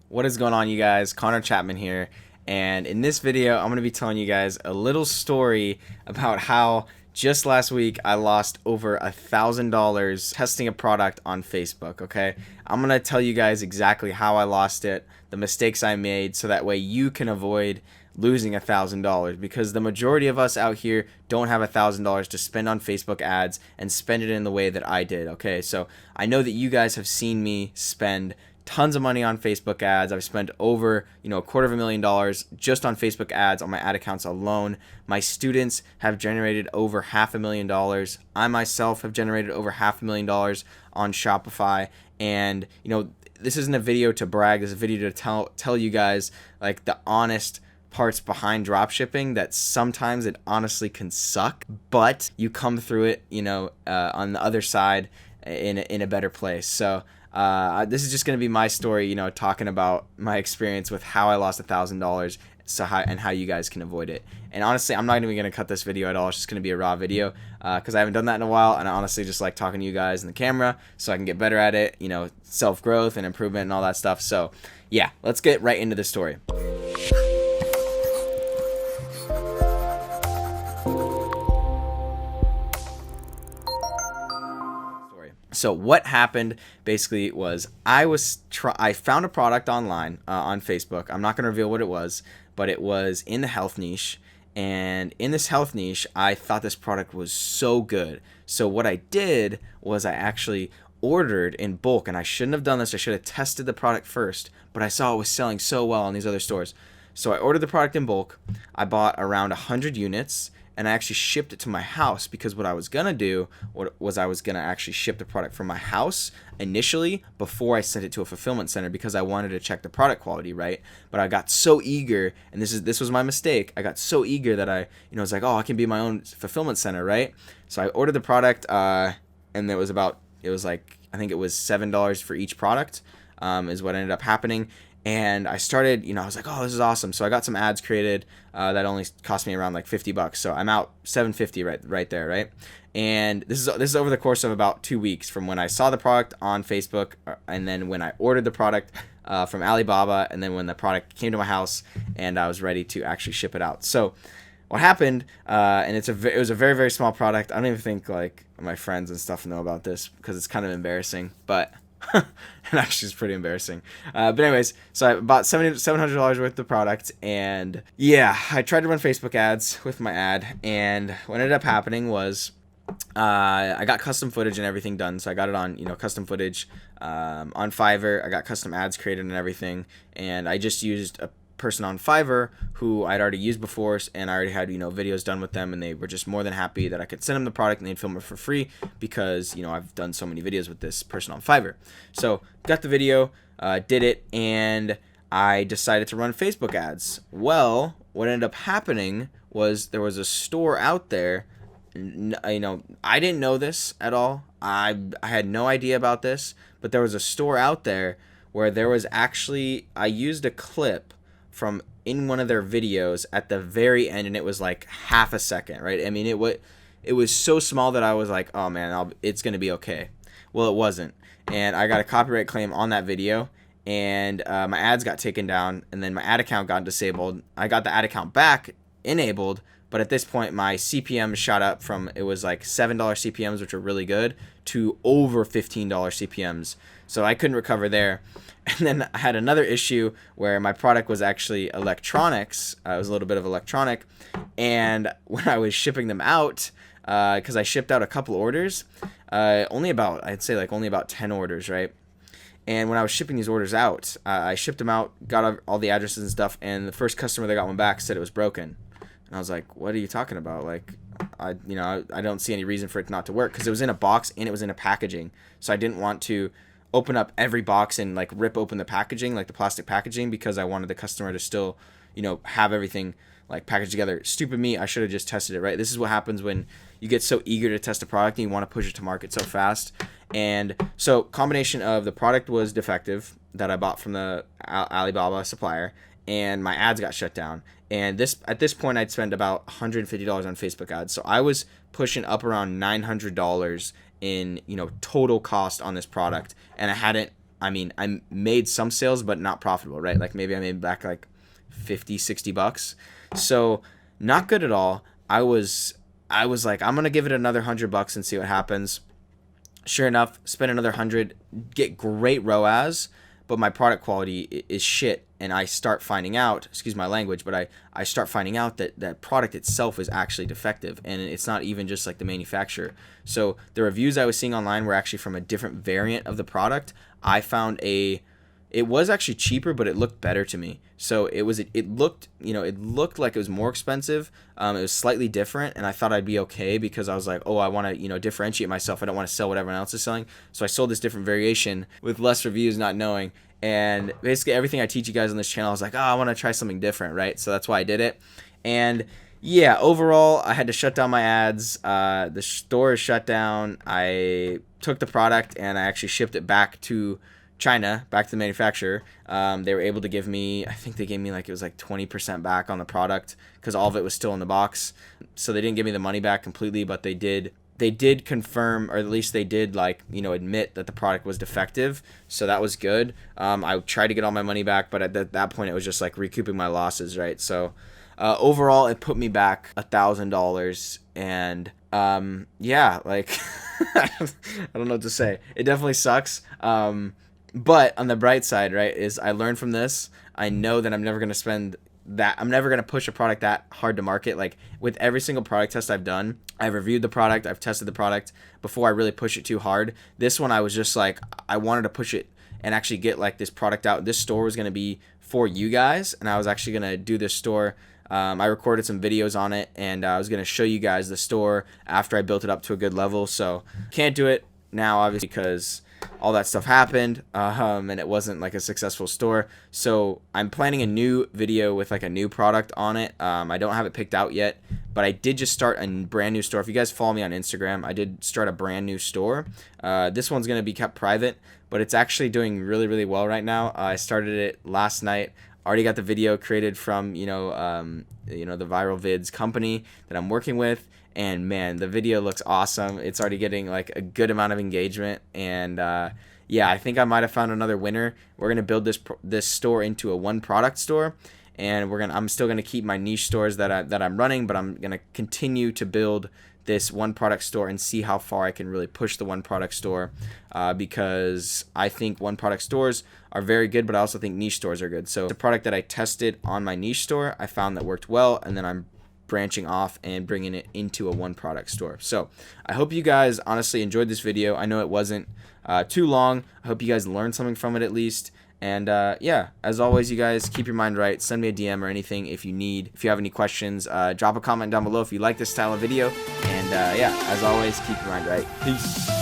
What is going on, you guys? Connor Chapman here, and in this video I'm going to be telling you guys a little story about how just last week I lost over $1,000 testing a product on Facebook. Okay, I'm going to tell you guys exactly how I lost it, the mistakes I made, so that way you can avoid losing $1,000, because the majority of us out here don't have $1,000 to spend on Facebook ads and spend it in the way that I did. Okay, so I know that you guys have seen me spend tons of money on Facebook ads. I've spent over, $250,000 just on Facebook ads on my ad accounts alone. My students have generated over $500,000. I myself have generated over $500,000 on Shopify. And, this isn't a video to brag. This is a video to tell you guys like the honest parts behind dropshipping, that sometimes it honestly can suck, but you come through it, on the other side in a better place. So this is just going to be my story, talking about my experience with how I lost $1,000, how you guys can avoid it. And honestly, I'm not even going to cut this video at all. It's just going to be a raw video because I haven't done that in a while, and I honestly just like talking to you guys in the camera so I can get better at it, self-growth and improvement and all that stuff. So yeah, let's get right into the story. So what happened basically was I found a product online on Facebook. I'm not going to reveal what it was, but it was in the health niche. And in this health niche, I thought this product was so good. So what I did was I actually ordered in bulk, and I shouldn't have done this. I should have tested the product first, but I saw it was selling so well in these other stores. So I ordered the product in bulk. I bought around 100 units. And I actually shipped it to my house, because what I was going to do was I was going to actually ship the product from my house initially before I sent it to a fulfillment center, because I wanted to check the product quality, right? But I got so eager, and this was my mistake. I got so eager that I was like, oh, I can be my own fulfillment center, right? So I ordered the product, and I think it was $7 for each product, is what ended up happening. And I started, I was like, oh, this is awesome. So I got some ads created that only cost me around like $50. So I'm out $750 right there, right? And this is over the course of about 2 weeks from when I saw the product on Facebook, and then when I ordered the product from Alibaba, and then when the product came to my house and I was ready to actually ship it out. So what happened, and it was a very, very small product. I don't even think like my friends and stuff know about this, because it's kind of embarrassing, but it actually is pretty embarrassing. But anyways, so I bought $700 worth of product, and yeah, I tried to run Facebook ads with my ad, and what ended up happening was I got custom footage and everything done. So I got it on, custom footage on Fiverr. I got custom ads created and everything, and I just used a person on Fiverr who I'd already used before, and I already had videos done with them, and they were just more than happy that I could send them the product and they'd film it for free, because I've done so many videos with this person on Fiverr. So got the video, did it, and I decided to run Facebook ads. Well, what ended up happening was there was a store out there. I didn't know this at all. I had no idea about this, but there was a store out there where there was actually, I used a clip from in one of their videos at the very end, and it was like half a second, right? I mean, it was so small that I was like, oh man, it's gonna be okay. Well, it wasn't, and I got a copyright claim on that video, and my ads got taken down, and then my ad account got disabled. I got the ad account back enabled, but at this point my CPM shot up from, it was like $7 CPMs, which are really good, to over $15 CPMs. So I couldn't recover there. And then I had another issue where my product was actually electronics. It was a little bit of electronic. And when I was shipping them out, because I shipped out a couple orders, only about 10 orders, right? And when I was shipping these orders out, I shipped them out, got all the addresses and stuff, and the first customer that got one back said it was broken. And I was like, what are you talking about? Like, I don't see any reason for it not to work, because it was in a box and it was in a packaging. So I didn't want to open up every box and like rip open the packaging, like the plastic packaging, because I wanted the customer to still, have everything like packaged together. Stupid me, I should have just tested it, right? This is what happens when you get so eager to test a product and you want to push it to market so fast. And so combination of the product was defective that I bought from the Alibaba supplier, and my ads got shut down. And at this point, I'd spend about $150 on Facebook ads. So I was pushing up around $900 in total cost on this product, and I hadn't I mean, I made some sales, but not profitable, right? Like maybe I made back like 50, $60. So not good at all. I was like, I'm gonna give it another $100 and see what happens. Sure enough, spend another 100, get great ROAS, but my product quality is shit. And I start finding out, excuse my language, but I start finding out that that product itself is actually defective, and it's not even just like the manufacturer. So the reviews I was seeing online were actually from a different variant of the product. I found it was actually cheaper, but it looked better to me. So it looked, it looked like it was more expensive. It was slightly different, and I thought I'd be okay because I was like, oh, I want to, differentiate myself. I don't want to sell what everyone else is selling. So I sold this different variation with less reviews, not knowing. And basically everything I teach you guys on this channel, I was like, oh, I want to try something different, right? So that's why I did it. And yeah, overall, I had to shut down my ads. The store is shut down. I took the product and I actually shipped it back to China, back to the manufacturer. They were able to give me, I think they gave me like, it was like 20% back on the product because all of it was still in the box. So they didn't give me the money back completely, but they did confirm, or at least they did admit that the product was defective. So that was good. I tried to get all my money back, but at that point it was just like recouping my losses, right? So overall it put me back $1,000, and yeah, like I don't know what to say. It definitely sucks. But on the bright side, right, is I learned from this. I know that I'm never going to push a product that hard to market. Like with every single product test I've done, I've reviewed the product, I've tested the product before I really push it too hard. This one I was just like, I wanted to push it and actually get like this product out. This store was going to be for you guys, and I was actually going to do this store. I recorded some videos on it, and I was going to show you guys the store after I built it up to a good level. So can't do it now, obviously, because all that stuff happened, and it wasn't like a successful store. So I'm planning a new video with like a new product on it. I don't have it picked out yet, but I did just start a brand new store. If you guys follow me on Instagram, I did start a brand new store. This one's going to be kept private, but it's actually doing really, really well right now. I started it last night. Already got the video created from, the Viral Vids company that I'm working with. And man, the video looks awesome. It's already getting like a good amount of engagement, and yeah, I think I might have found another winner. We're gonna build this store into a one product store, and I'm still gonna keep my niche stores that I'm running, but I'm gonna continue to build this one product store and see how far I can really push the one product store, because I think one product stores are very good, but I also think niche stores are good. So the product that I tested on my niche store, I found that worked well, and then I'm branching off and bringing it into a one product store. So I hope you guys honestly enjoyed this video. I know it wasn't too long. I hope you guys learned something from it at least. And yeah, as always, you guys keep your mind right. Send me a DM or anything if you have any questions. Drop a comment down below if you like this style of video. And yeah, as always, keep your mind right. Peace.